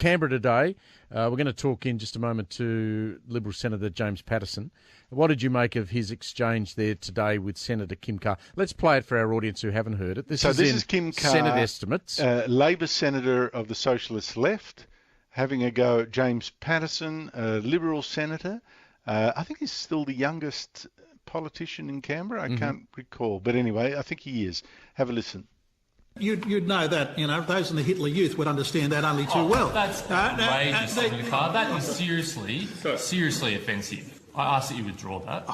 Canberra today. We're going to talk in just a moment to Liberal Senator James Paterson. What did you make of his exchange there today with Senator Kim Carr? Let's play it for our audience who haven't heard it. This is Kim Carr, Senate estimates. Labor Senator of the Socialist Left, having a go at James Paterson, a Liberal Senator. I think he's still the youngest politician in Canberra. I can't recall. But anyway, I think he is. Have a listen. You'd know that, those in the Hitler Youth would understand that only too well. That's outrageous, Senator Carr. That is seriously offensive. I ask that you withdraw that.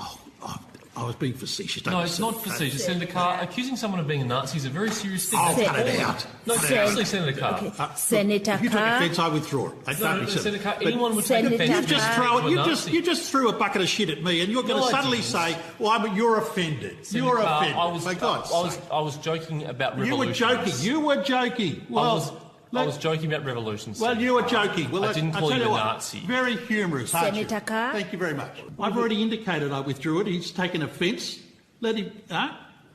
I was being facetious. No, it's not facetious, Senator Carr. Accusing someone of being a Nazi is a very serious thing. Cut it out. No, seriously, Senator Carr. Okay. Senator Carr. If you took offence, I withdraw it. No, Senator Carr, anyone would take offence. You just threw a bucket of shit at me, and you're going to suddenly say, "Well, you're offended." You're offended. I was joking about revolutions. You were joking. Well, I was joking about revolutions. Well, you were joking. Well, I didn't call you a Nazi. Very humorous, Senator Carr. Thank you very much. I've already indicated I withdrew it. He's taken offence. Let him,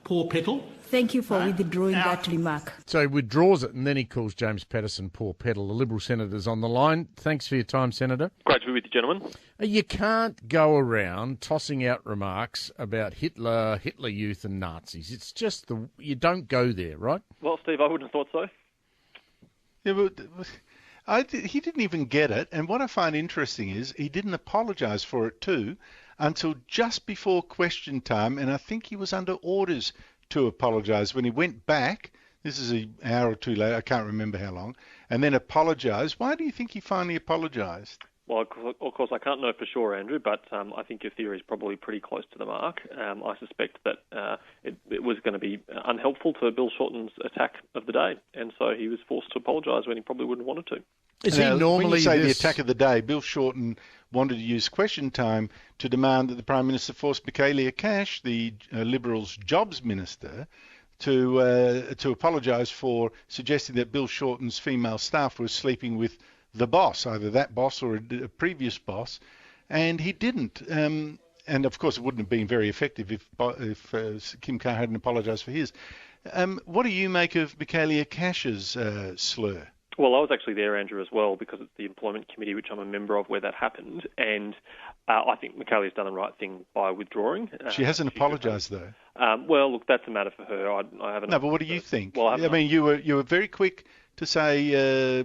poor petal. Thank you for withdrawing that remark. So he withdraws it, and then he calls James Paterson poor petal. The Liberal Senator's on the line. Thanks for your time, Senator. Great to be with you, gentlemen. You can't go around tossing out remarks about Hitler Youth and Nazis. It's just you don't go there, right? Well, Steve, I wouldn't have thought so. Yeah, but he didn't even get it. And what I find interesting is he didn't apologise for it too until just before question time. And I think he was under orders to apologise when he went back. This is an hour or two later. I can't remember how long. And then apologised. Why do you think he finally apologised? Well, of course, I can't know for sure, Andrew, but I think your theory is probably pretty close to the mark. I suspect that it was going to be unhelpful to Bill Shorten's attack of the day, and so he was forced to apologise when he probably wouldn't have wanted to. Is he normally when you say the attack of the day, Bill Shorten wanted to use question time to demand that the Prime Minister force Michaelia Cash, the Liberals' Jobs Minister, to apologise for suggesting that Bill Shorten's female staff was sleeping with the boss, either that boss or a previous boss, and he didn't. And of course, it wouldn't have been very effective if Kim Carr hadn't apologised for his. What do you make of Michaelia Cash's slur? Well, I was actually there, Andrew, as well, because it's the Employment Committee, which I'm a member of, where that happened, and I think Michaelia's done the right thing by withdrawing. She hasn't apologised, though. Well, look, that's a matter for her. I haven't. No, but what do you think? Well, I mean, you were very quick to say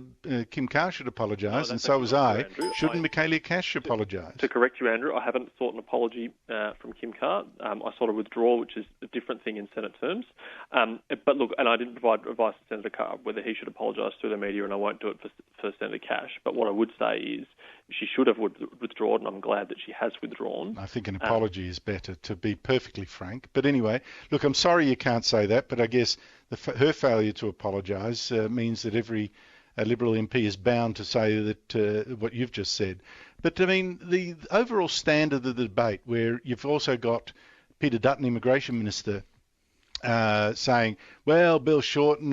Kim Carr should apologise, and so was I. Andrew. Shouldn't Michaelia Cash apologise? To correct you, Andrew, I haven't sought an apology from Kim Carr. I sought a withdrawal, which is a different thing in Senate terms. But look, and I didn't provide advice to Senator Carr whether he should apologise through the media, and I won't do it for Senator Cash. But what I would say is she should have withdrawn, and I'm glad that she has withdrawn. I think an apology is better, to be perfectly frank. But anyway, look, I'm sorry you can't say that, but I guess her failure to apologise means that every Liberal MP is bound to say that what you've just said. But, I mean, the overall standard of the debate, where you've also got Peter Dutton, Immigration Minister, saying, well, Bill Shorten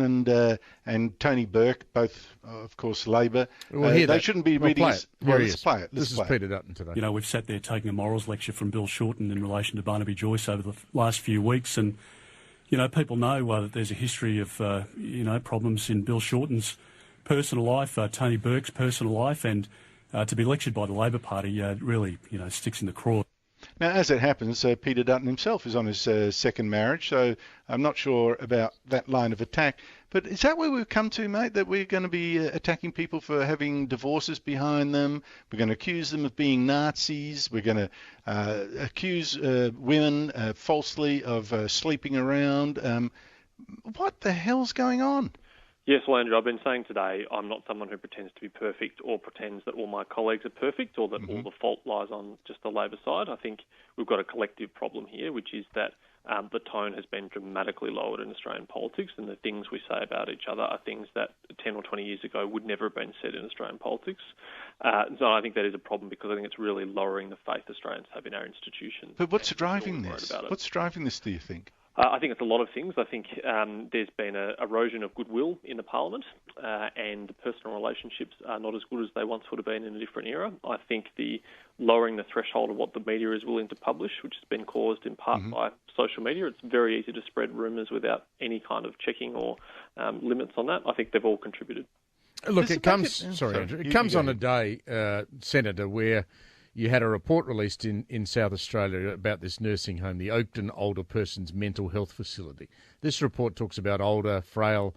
and Tony Burke, both, of course, Labor, they shouldn't be reading... Let's play it. This is Peter Dutton today. We've sat there taking a morals lecture from Bill Shorten in relation to Barnaby Joyce over the last few weeks, and people know that there's a history of, problems in Bill Shorten's personal life, Tony Burke's personal life, and to be lectured by the Labor Party really, sticks in the craw. Now, as it happens, Peter Dutton himself is on his second marriage, so I'm not sure about that line of attack. But is that where we've come to, mate, that we're going to be attacking people for having divorces behind them? We're going to accuse them of being Nazis. We're going to accuse women falsely of sleeping around. What the hell's going on? Yes, well, Andrew, I've been saying today I'm not someone who pretends to be perfect or pretends that all my colleagues are perfect or that all the fault lies on just the Labor side. I think we've got a collective problem here, which is that the tone has been dramatically lowered in Australian politics, and the things we say about each other are things that 10 or 20 years ago would never have been said in Australian politics. So I think that is a problem, because I think it's really lowering the faith Australians have in our institutions. But what's driving this? What's driving this, do you think? I think it's a lot of things. I think there's been an erosion of goodwill in the Parliament, and personal relationships are not as good as they once would have been in a different era. I think the lowering the threshold of what the media is willing to publish, which has been caused in part by social media. It's very easy to spread rumours without any kind of checking or limits on that. I think they've all contributed. Look, it comes. Sorry, Andrew. It comes on a day, Senator, where you had a report released in South Australia about this nursing home, the Oakden Older Persons Mental Health Facility. This report talks about older, frail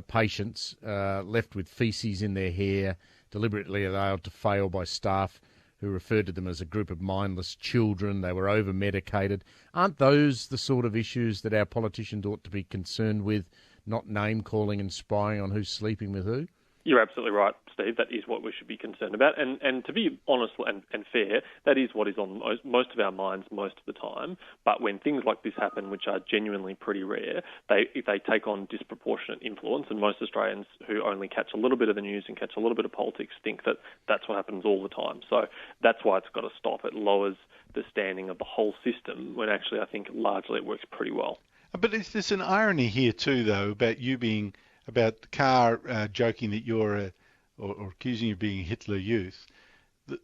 patients left with faeces in their hair, deliberately allowed to fail by staff who referred to them as a group of mindless children. They were over-medicated. Aren't those the sort of issues that our politicians ought to be concerned with, not name-calling and spying on who's sleeping with who? You're absolutely right, Steve. That is what we should be concerned about. And to be honest and fair, that is what is on most of our minds most of the time. But when things like this happen, which are genuinely pretty rare, they take on disproportionate influence. And most Australians who only catch a little bit of the news and catch a little bit of politics think that that's what happens all the time. So that's why it's got to stop. It lowers the standing of the whole system when actually I think largely it works pretty well. But there's an irony here too, though, about the car joking that you're, or accusing you of being a Hitler Youth.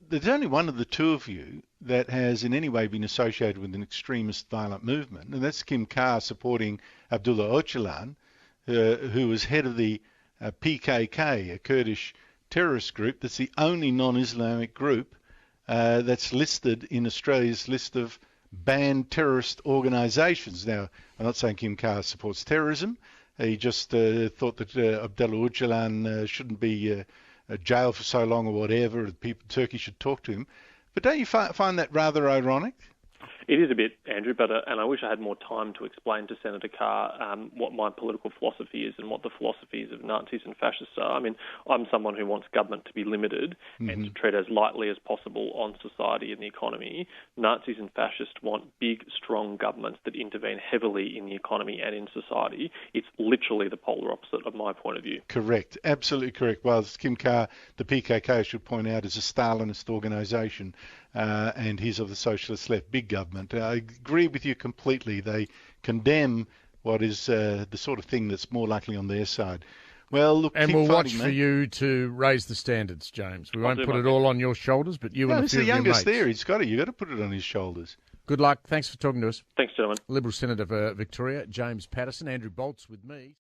There's only one of the two of you that has in any way been associated with an extremist violent movement, and that's Kim Carr supporting Abdullah Öcalan, who was head of the PKK, a Kurdish terrorist group that's the only non-Islamic group that's listed in Australia's list of banned terrorist organisations. Now, I'm not saying Kim Carr supports terrorism. He just thought that Abdullah Öcalan shouldn't be jailed for so long or whatever. Turkey should talk to him. But don't you find that rather ironic? It is a bit, Andrew, but and I wish I had more time to explain to Senator Carr what my political philosophy is and what the philosophies of Nazis and fascists are. I mean, I'm someone who wants government to be limited and to tread as lightly as possible on society and the economy. Nazis and fascists want big, strong governments that intervene heavily in the economy and in society. It's literally the polar opposite of my point of view. Correct, absolutely correct. Well, Kim Carr, the PKK, I should point out, is a Stalinist organisation. And he's of the socialist left, big government. I agree with you completely. They condemn what is the sort of thing that's more likely on their side. Well, look, and keep we'll fighting, watch for you to raise the standards, James. We won't put it all on your shoulders, but you and a few of your mates. He's the youngest there. You've got to put it on his shoulders. Good luck. Thanks for talking to us. Thanks, gentlemen. Liberal Senator for Victoria, James Paterson. Andrew Bolt's with me.